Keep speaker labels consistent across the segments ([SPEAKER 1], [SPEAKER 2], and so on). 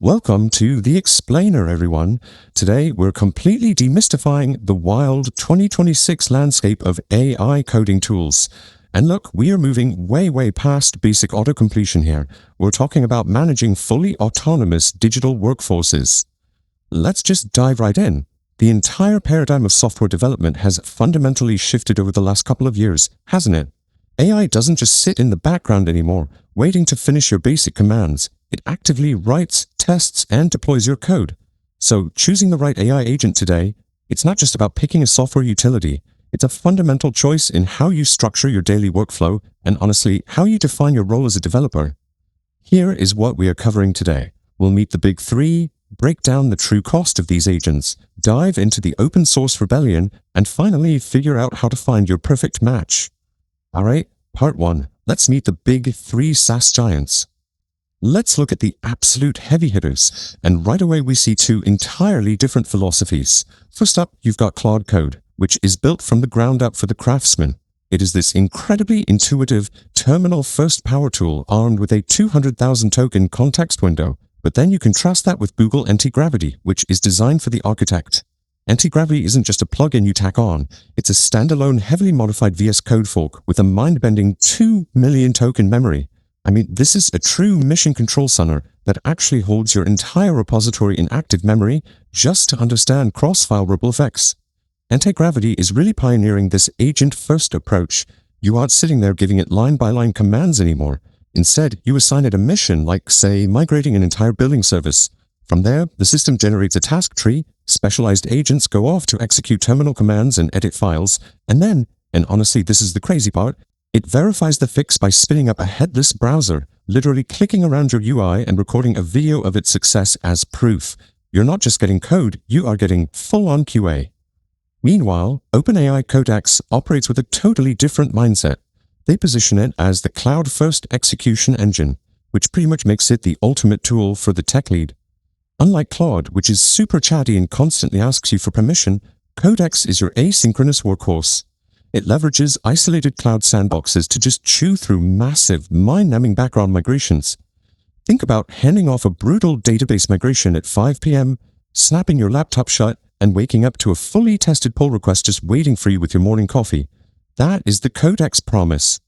[SPEAKER 1] Welcome to The Explainer, everyone. Today, we're completely demystifying the wild 2026 landscape of AI coding tools. And look, we are moving way past basic autocompletion here. We're talking about managing fully autonomous digital workforces. Let's just dive right in. The entire paradigm of software development has fundamentally shifted over the last couple of years, hasn't it? AI doesn't just sit in the background anymore, waiting to finish your basic commands. It actively writes, tests, and deploys your code. So choosing the right AI agent today, it's not just about picking a software utility. It's a fundamental choice in how you structure your daily workflow and, honestly, how you define your role as a developer. Here is what we are covering today. We'll meet the big three, break down the true cost of these agents, dive into the open source rebellion, and finally figure out how to find your perfect match. Alright, part 1. Let's meet the big three SaaS giants. Let's look at the absolute heavy hitters, and right away we see two entirely different philosophies. First up, you've got Claude Code, which is built from the ground up for the craftsman. It is this incredibly intuitive terminal-first power tool armed with a 200,000 token context window. But then you contrast that with Google Anti-Gravity, which is designed for the architect. Anti-Gravity isn't just a plugin you tack on, it's a standalone heavily modified VS Code fork with a mind-bending 2 million token memory. I mean, this is a true mission control center that actually holds your entire repository in active memory just to understand cross-file ripple effects. Anti-Gravity is really pioneering this agent-first approach. You aren't sitting there giving it line-by-line commands anymore. Instead, you assign it a mission like, say, migrating an entire billing service. From there, the system generates a task tree, specialized agents go off to execute terminal commands and edit files, and then, and honestly this is the crazy part, it verifies the fix by spinning up a headless browser, literally clicking around your UI and recording a video of its success as proof. You're not just getting code, you are getting full-on QA. Meanwhile, OpenAI Codex operates with a totally different mindset. They position it as the cloud-first execution engine, which pretty much makes it the ultimate tool for the tech lead. Unlike Claude, which is super chatty and constantly asks you for permission, Codex is your asynchronous workhorse. It leverages isolated cloud sandboxes to just chew through massive, mind-numbing background migrations. Think about handing off a brutal database migration at 5 p.m., snapping your laptop shut, and waking up to a fully tested pull request just waiting for you with your morning coffee. That is the Codex promise.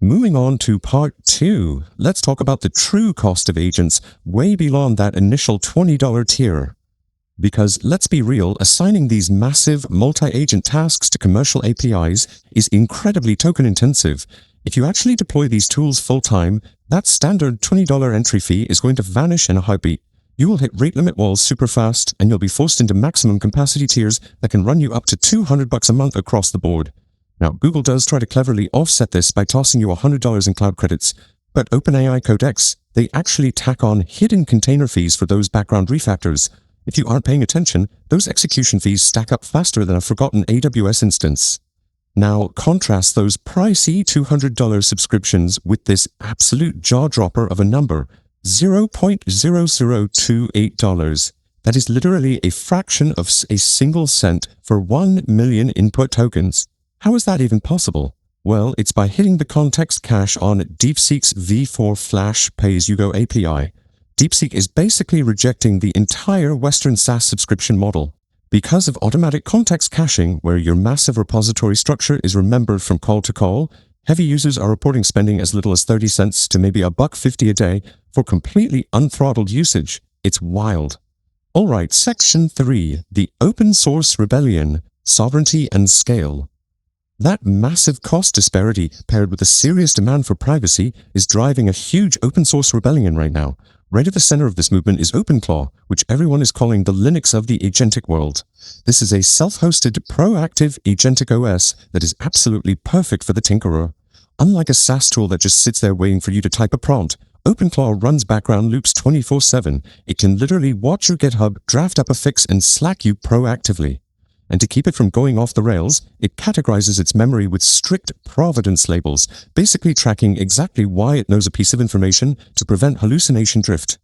[SPEAKER 1] Moving on to part 2, let's talk about the true cost of agents way beyond that initial $20 tier. Because let's be real, assigning these massive multi-agent tasks to commercial APIs is incredibly token-intensive. If you actually deploy these tools full-time, that standard $20 entry fee is going to vanish in a heartbeat. You will hit rate limit walls super fast, and you'll be forced into maximum capacity tiers that can run you up to $200 a month across the board. Now, Google does try to cleverly offset this by tossing you $100 in cloud credits, but OpenAI Codex, they actually tack on hidden container fees for those background refactors. If you aren't paying attention, those execution fees stack up faster than a forgotten AWS instance. Now, contrast those pricey $200 subscriptions with this absolute jaw-dropper of a number, $0.0028. That is literally a fraction of a single cent for 1 million input tokens. How is that even possible? Well, it's by hitting the context cache on DeepSeek's V4 Flash Pay-as-you-go API. DeepSeek is basically rejecting the entire Western SaaS subscription model. Because of automatic context caching, where your massive repository structure is remembered from call to call, heavy users are reporting spending as little as 30 cents to maybe $1.50 a day for completely unthrottled usage. It's wild. Alright, section 3, the open source rebellion, sovereignty and scale. That massive cost disparity paired with a serious demand for privacy is driving a huge open source rebellion right now. Right at the center of this movement is OpenClaw, which everyone is calling the Linux of the agentic world. This is a self-hosted, proactive agentic OS that is absolutely perfect for the tinkerer. Unlike a SaaS tool that just sits there waiting for you to type a prompt, OpenClaw runs background loops 24/7. It can literally watch your GitHub, draft up a fix, and Slack you proactively. And to keep it from going off the rails, it categorizes its memory with strict provenance labels, basically tracking exactly why it knows a piece of information to prevent hallucination drift.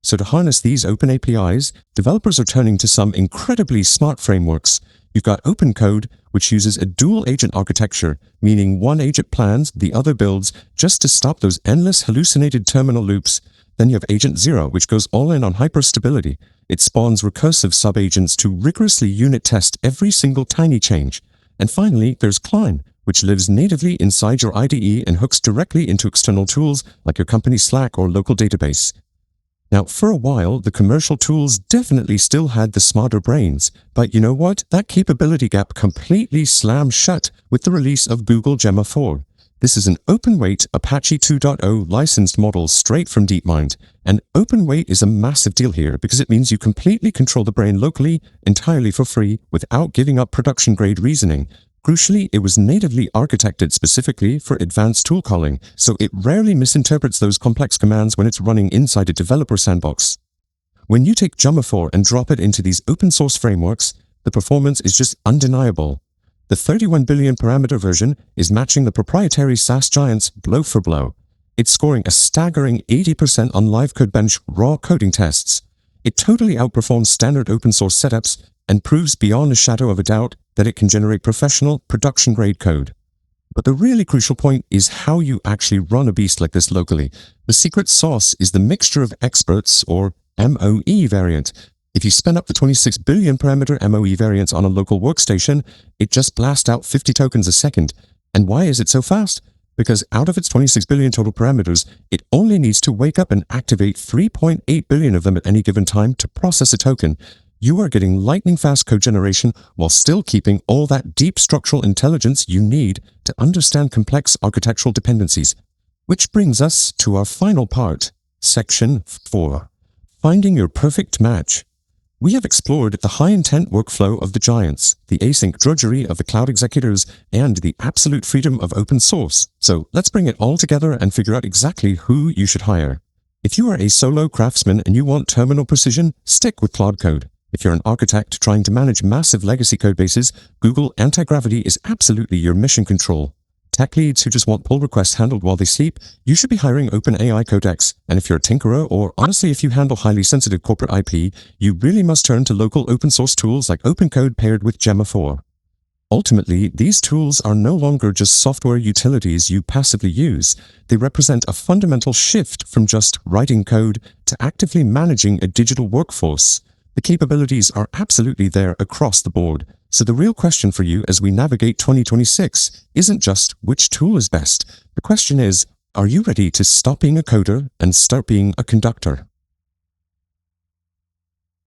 [SPEAKER 1] So to harness these open APIs, developers are turning to some incredibly smart frameworks. You've got OpenCode, which uses a dual agent architecture, meaning one agent plans, the other builds, just to stop those endless hallucinated terminal loops. Then you have Agent 0, which goes all in on hyperstability. It spawns recursive subagents to rigorously unit test every single tiny change. And finally, there's Klein, which lives natively inside your IDE and hooks directly into external tools like your company's Slack or local database. Now, for a while, the commercial tools definitely still had the smarter brains, but you know what? That capability gap completely slammed shut with the release of Google Gemma 4. This is an open-weight Apache 2.0 licensed model straight from DeepMind, and open-weight is a massive deal here because it means you completely control the brain locally, entirely for free, without giving up production-grade reasoning. Crucially, it was natively architected specifically for advanced tool calling, so it rarely misinterprets those complex commands when it's running inside a developer sandbox. When you take Gemma 4 and drop it into these open-source frameworks, the performance is just undeniable. The 31 billion parameter version is matching the proprietary SaaS giants blow for blow. It's scoring a staggering 80% on live code bench raw coding tests. It totally outperforms standard open-source setups and proves beyond a shadow of a doubt that it can generate professional, production-grade code. But the really crucial point is how you actually run a beast like this locally. The secret sauce is the mixture of experts, or MOE variant. If you spin up the 26 billion parameter MOE variants on a local workstation, it just blasts out 50 tokens a second. And why is it so fast? Because out of its 26 billion total parameters, it only needs to wake up and activate 3.8 billion of them at any given time to process a token. You are getting lightning-fast code generation while still keeping all that deep structural intelligence you need to understand complex architectural dependencies. Which brings us to our final part, Section 4. Finding your perfect match. We have explored the high-intent workflow of the giants, the async drudgery of the cloud executors, and the absolute freedom of open source. So let's bring it all together and figure out exactly who you should hire. If you are a solo craftsman and you want terminal precision, stick with Cloud Code. If you're an architect trying to manage massive legacy codebases, Google Anti-Gravity is absolutely your mission control. Tech leads who just want pull requests handled while they sleep, you should be hiring OpenAI Codex. And if you're a tinkerer, or honestly if you handle highly sensitive corporate IP, you really must turn to local open source tools like OpenCode paired with Gemma 4. Ultimately, these tools are no longer just software utilities you passively use. They represent a fundamental shift from just writing code to actively managing a digital workforce. The capabilities are absolutely there across the board. So the real question for you as we navigate 2026 isn't just which tool is best. The question is, are you ready to stop being a coder and start being a conductor?